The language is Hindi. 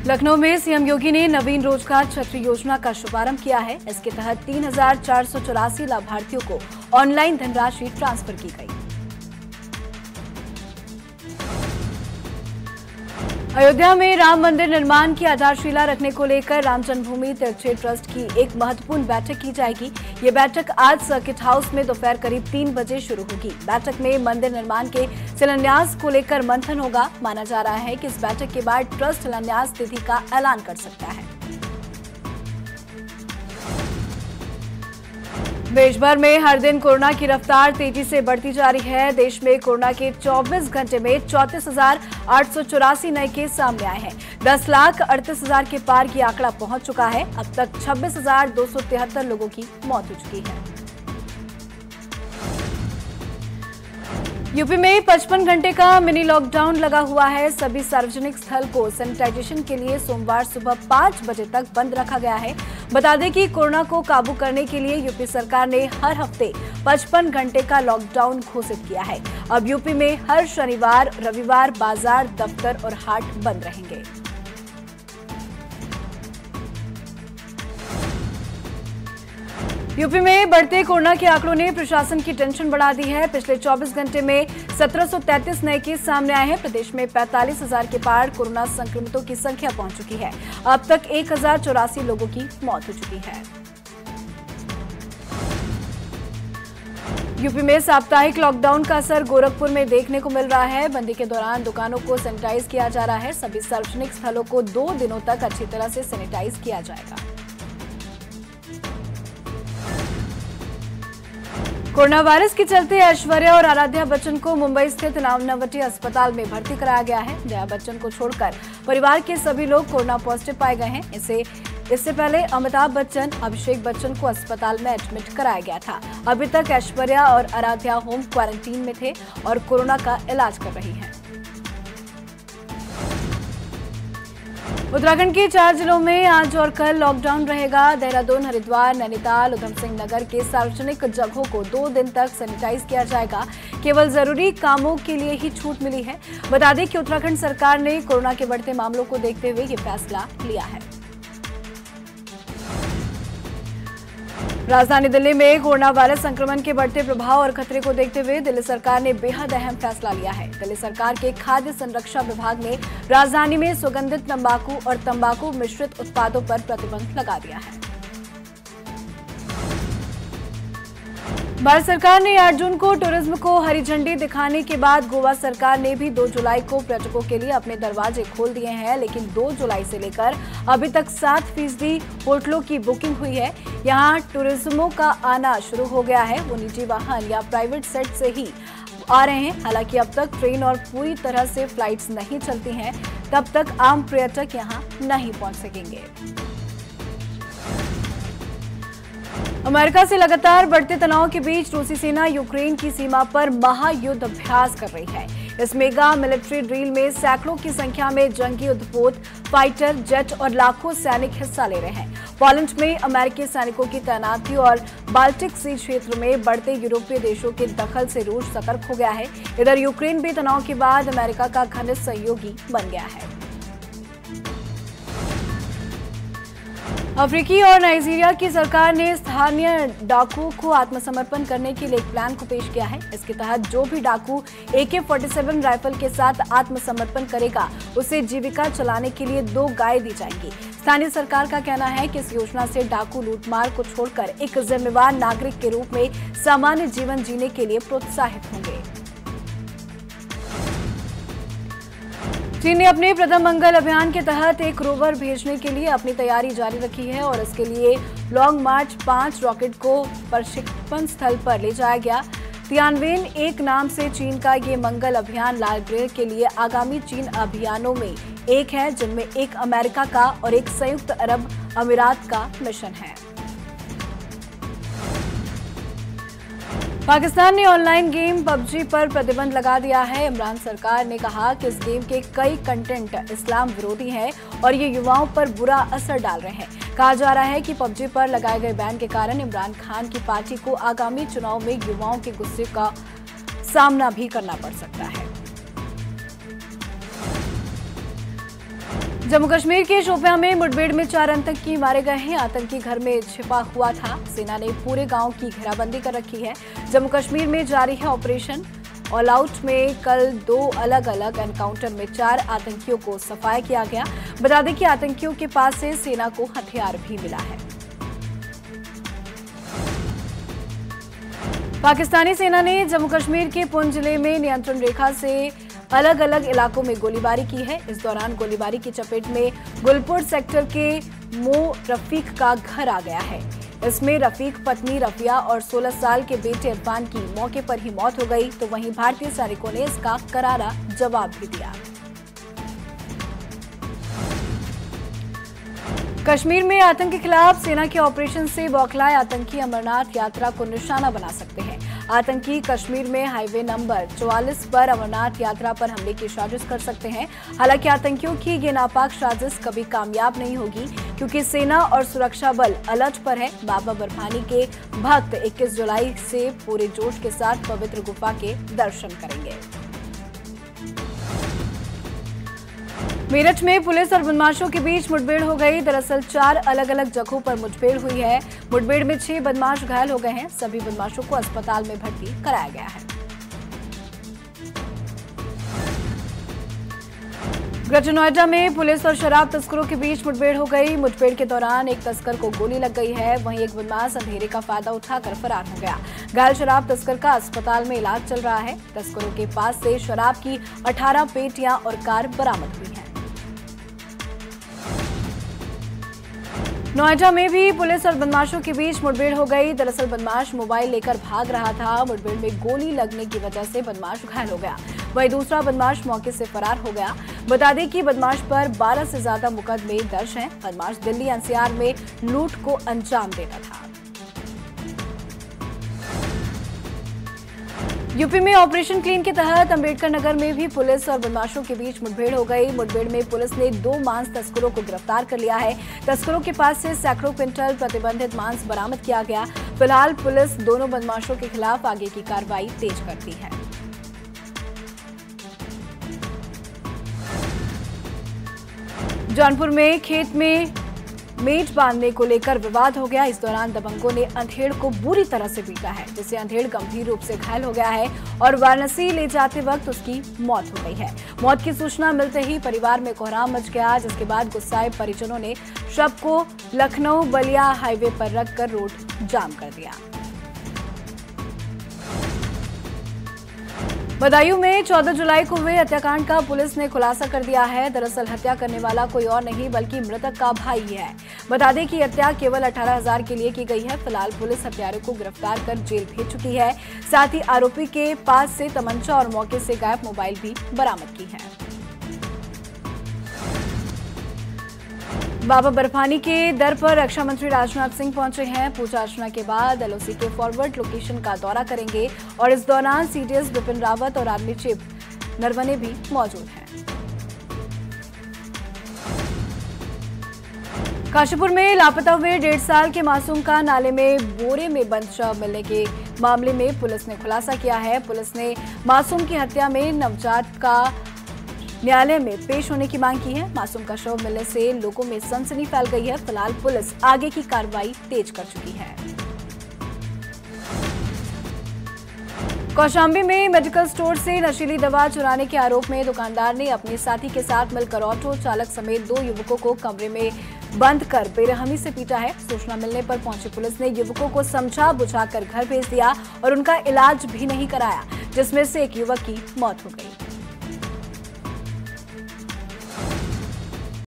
लखनऊ में सीएम योगी ने नवीन रोजगार छतरी योजना का शुभारंभ किया है। इसके तहत 3,484 लाभार्थियों को ऑनलाइन धनराशि ट्रांसफर की गई। अयोध्या में राम मंदिर निर्माण की आधारशिला रखने को लेकर राम जन्मभूमि तीर्थ ट्रस्ट की एक महत्वपूर्ण बैठक की जाएगी। ये बैठक आज सर्किट हाउस में दोपहर करीब 3 बजे शुरू होगी। बैठक में मंदिर निर्माण के शिलान्यास को लेकर मंथन होगा। माना जा रहा है कि इस बैठक के बाद ट्रस्ट शिलान्यास तिथि का ऐलान कर सकता है। देश भर में हर दिन कोरोना की रफ्तार तेजी से बढ़ती जा रही है। देश में कोरोना के 24 घंटे में 34,884 नए केस सामने आए हैं। 10,38,000 के पार की आंकड़ा पहुंच चुका है। अब तक 26,273 लोगों की मौत हो चुकी है। यूपी में 55 घंटे का मिनी लॉकडाउन लगा हुआ है। सभी सार्वजनिक स्थल को सैनिटाइजेशन के लिए सोमवार सुबह 5 बजे तक बंद रखा गया है। बता दें कि कोरोना को काबू करने के लिए यूपी सरकार ने हर हफ्ते 55 घंटे का लॉकडाउन घोषित किया है। अब यूपी में हर शनिवार, रविवार बाजार, दफ्तर और हाट बंद रहेंगे। यूपी में बढ़ते कोरोना के आंकड़ों ने प्रशासन की टेंशन बढ़ा दी है। पिछले 24 घंटे में 1733 नए केस सामने आए हैं। प्रदेश में 45,000 के पार कोरोना संक्रमितों की संख्या पहुंच चुकी है। अब तक 1,084 लोगों की मौत हो चुकी है। यूपी में साप्ताहिक लॉकडाउन का असर गोरखपुर में देखने को मिल रहा है। बंदी के दौरान दुकानों को सैनिटाइज किया जा रहा है। सभी सार्वजनिक स्थलों को 2 दिनों तक अच्छी तरह से सैनिटाइज किया जाएगा। कोरोना वायरस के चलते ऐश्वर्या और आराध्या बच्चन को मुंबई स्थित नानावटी अस्पताल में भर्ती कराया गया है। जया बच्चन को छोड़कर परिवार के सभी लोग कोरोना पॉजिटिव पाए गए हैं। इससे पहले अमिताभ बच्चन, अभिषेक बच्चन को अस्पताल में एडमिट कराया गया था। अभी तक ऐश्वर्या और आराध्या होम क्वारंटीन में थे और कोरोना का इलाज कर रही हैं। उत्तराखंड के 4 जिलों में आज और कल लॉकडाउन रहेगा। देहरादून, हरिद्वार, नैनीताल, उधम सिंह नगर के सार्वजनिक जगहों को 2 दिन तक सैनिटाइज किया जाएगा। केवल जरूरी कामों के लिए ही छूट मिली है। बता दें कि उत्तराखंड सरकार ने कोरोना के बढ़ते मामलों को देखते हुए ये फैसला लिया है। राजधानी दिल्ली में कोरोना वायरस संक्रमण के बढ़ते प्रभाव और खतरे को देखते हुए दिल्ली सरकार ने बेहद अहम फैसला लिया है। दिल्ली सरकार के खाद्य संरक्षा विभाग ने राजधानी में सुगंधित तंबाकू और तंबाकू मिश्रित उत्पादों पर प्रतिबंध लगा दिया है। भारत सरकार ने 8 जून को टूरिज्म को हरी झंडी दिखाने के बाद गोवा सरकार ने भी 2 जुलाई को पर्यटकों के लिए अपने दरवाजे खोल दिए हैं। लेकिन 2 जुलाई से लेकर अभी तक 7% होटलों की बुकिंग हुई है। यहां टूरिज्मों का आना शुरू हो गया है। वो निजी वाहन या प्राइवेट सेट से ही आ रहे हैं। हालांकि अब तक ट्रेन और पूरी तरह से फ्लाइट्स नहीं चलती हैं, तब तक आम पर्यटक यहां नहीं पहुंच सकेंगे। अमेरिका से लगातार बढ़ते तनाव के बीच रूसी सेना यूक्रेन की सीमा पर महायुद्ध अभ्यास कर रही है। इस मेगा मिलिट्री ड्रिल में सैकड़ों की संख्या में जंगी युद्धपोत, फाइटर जेट और लाखों सैनिक हिस्सा ले रहे हैं। पोलैंड में अमेरिकी सैनिकों की तैनाती और बाल्टिक सी क्षेत्र में बढ़ते यूरोपीय देशों के दखल से रूस सतर्क हो गया है। इधर यूक्रेन भी तनाव के बाद अमेरिका का घनिष्ठ सहयोगी बन गया है। अफ्रीकी और नाइजीरिया की सरकार ने स्थानीय डाकुओं को आत्मसमर्पण करने के लिए एक प्लान को पेश किया है। इसके तहत जो भी डाकू AK-47 राइफल के साथ आत्मसमर्पण करेगा, उसे जीविका चलाने के लिए 2 गाय दी जाएंगी। स्थानीय सरकार का कहना है कि इस योजना से डाकू लूटमार को छोड़कर एक जिम्मेवार नागरिक के रूप में सामान्य जीवन जीने के लिए प्रोत्साहित होंगे। चीन ने अपने प्रथम मंगल अभियान के तहत एक रोवर भेजने के लिए अपनी तैयारी जारी रखी है और इसके लिए लॉन्ग मार्च 5 रॉकेट को प्रक्षेपण स्थल पर ले जाया गया। तियानवेन 1 नाम से चीन का ये मंगल अभियान लाल ग्रह के लिए आगामी चीन अभियानों में एक है, जिनमें एक अमेरिका का और एक संयुक्त अरब अमीरात का मिशन है। पाकिस्तान ने ऑनलाइन गेम PUBG पर प्रतिबंध लगा दिया है। इमरान सरकार ने कहा कि इस गेम के कई कंटेंट इस्लाम विरोधी हैं और ये युवाओं पर बुरा असर डाल रहे हैं। कहा जा रहा है कि PUBG पर लगाए गए बैन के कारण इमरान खान की पार्टी को आगामी चुनाव में युवाओं के गुस्से का सामना भी करना पड़ सकता है। जम्मू कश्मीर के शोपियां में मुठभेड़ में 4 आतंकी मारे गए हैं। आतंकी घर में छिपा हुआ था। सेना ने पूरे गांव की घेराबंदी कर रखी है। जम्मू कश्मीर में जारी है ऑपरेशन ऑल आउट में कल 2 अलग अलग एनकाउंटर में 4 आतंकियों को सफाया किया गया। बता दें कि आतंकियों के पास से सेना को हथियार भी मिला है। पाकिस्तानी सेना ने जम्मू कश्मीर के पुंछ जिले में नियंत्रण रेखा से अलग अलग इलाकों में गोलीबारी की है। इस दौरान गोलीबारी की चपेट में गुलपुर सेक्टर के मो रफीक का घर आ गया है। इसमें रफीक पत्नी रफिया और 16 साल के बेटे इरफान की मौके पर ही मौत हो गई, तो वहीं भारतीय सैनिकों ने इसका करारा जवाब भी दिया। कश्मीर में आतंक के खिलाफ सेना के ऑपरेशन से बौखलाए आतंकी अमरनाथ यात्रा को निशाना बना सकते हैं। आतंकी कश्मीर में हाईवे नंबर 44 पर अमरनाथ यात्रा पर हमले की साजिश कर सकते हैं। हालांकि आतंकियों की ये नापाक साजिश कभी कामयाब नहीं होगी, क्योंकि सेना और सुरक्षा बल अलर्ट पर है। बाबा बर्फानी के भक्त 21 जुलाई से पूरे जोश के साथ पवित्र गुफा के दर्शन करेंगे। मेरठ में पुलिस और बदमाशों के बीच मुठभेड़ हो गई। दरअसल 4 अलग अलग जगहों पर मुठभेड़ हुई है। मुठभेड़ में 6 बदमाश घायल हो गए हैं। सभी बदमाशों को अस्पताल में भर्ती कराया गया है। ग्रेटर नोएडा में पुलिस और शराब तस्करों के बीच मुठभेड़ हो गई। मुठभेड़ के दौरान एक तस्कर को गोली लग गई है। वहीं एक बदमाश अंधेरे का फायदा उठाकर फरार हो गया। घायल शराब तस्कर का अस्पताल में इलाज चल रहा है। तस्करों के पास से शराब की 18 पेटियां और कार बरामद हुई है। नोएडा में भी पुलिस और बदमाशों के बीच मुठभेड़ हो गई। दरअसल बदमाश मोबाइल लेकर भाग रहा था। मुठभेड़ में गोली लगने की वजह से बदमाश घायल हो गया। वहीं दूसरा बदमाश मौके से फरार हो गया। बता दें कि बदमाश पर 12 से ज्यादा मुकदमे दर्ज हैं। बदमाश दिल्ली एनसीआर में लूट को अंजाम देता था। यूपी में ऑपरेशन क्लीन के तहत अंबेडकर नगर में भी पुलिस और बदमाशों के बीच मुठभेड़ हो गई। मुठभेड़ में पुलिस ने 2 मांस तस्करों को गिरफ्तार कर लिया है। तस्करों के पास से सैकड़ों क्विंटल प्रतिबंधित मांस बरामद किया गया। फिलहाल पुलिस दोनों बदमाशों के खिलाफ आगे की कार्रवाई तेज करती है। जौनपुर में खेत में मेट बांधने को लेकर विवाद हो गया। इस दौरान दबंगों ने अंधेड़ को बुरी तरह से पीटा है, जिससे अंधेड़ गंभीर रूप से घायल हो गया है और वाराणसी ले जाते वक्त उसकी मौत हो गई है। मौत की सूचना मिलते ही परिवार में कोहराम मच गया, जिसके बाद गुस्साए परिजनों ने शव को लखनऊ बलिया हाईवे पर रखकर रोड जाम कर दिया। बदायूं में 14 जुलाई को हुए हत्याकांड का पुलिस ने खुलासा कर दिया है। दरअसल हत्या करने वाला कोई और नहीं बल्कि मृतक का भाई है। बता दें कि हत्या केवल 18,000 के लिए की गई है। फिलहाल पुलिस हत्यारों को गिरफ्तार कर जेल भेज चुकी है। साथ ही आरोपी के पास से तमंचा और मौके से गायब मोबाइल भी बरामद की है। बाबा बर्फानी के दर पर रक्षा मंत्री राजनाथ सिंह पहुंचे हैं। पूजा अर्चना के बाद एलओसी के फॉरवर्ड लोकेशन का दौरा करेंगे और इस दौरान सीडीएस बिपिन रावत और आर्मी चीफ नरवणे भी मौजूद हैं। काशीपुर में लापता हुए 1.5 साल के मासूम का नाले में बोरे में बंद शव मिलने के मामले में पुलिस ने खुलासा किया है। पुलिस ने मासूम की हत्या में नवजात का न्यायालय में पेश होने की मांग की है। मासूम का शव मिलने से लोगों में सनसनी फैल गई है। फिलहाल पुलिस आगे की कार्रवाई तेज कर चुकी है। कौशाम्बी में मेडिकल स्टोर से नशीली दवा चुराने के आरोप में दुकानदार ने अपने साथी के साथ मिलकर ऑटो चालक समेत 2 युवकों को कमरे में बंद कर बेरहमी से पीटा है। सूचना मिलने पर पहुंची पुलिस ने युवकों को समझा बुझाकर घर भेज दिया और उनका इलाज भी नहीं कराया, जिसमें से एक युवक की मौत हो गई।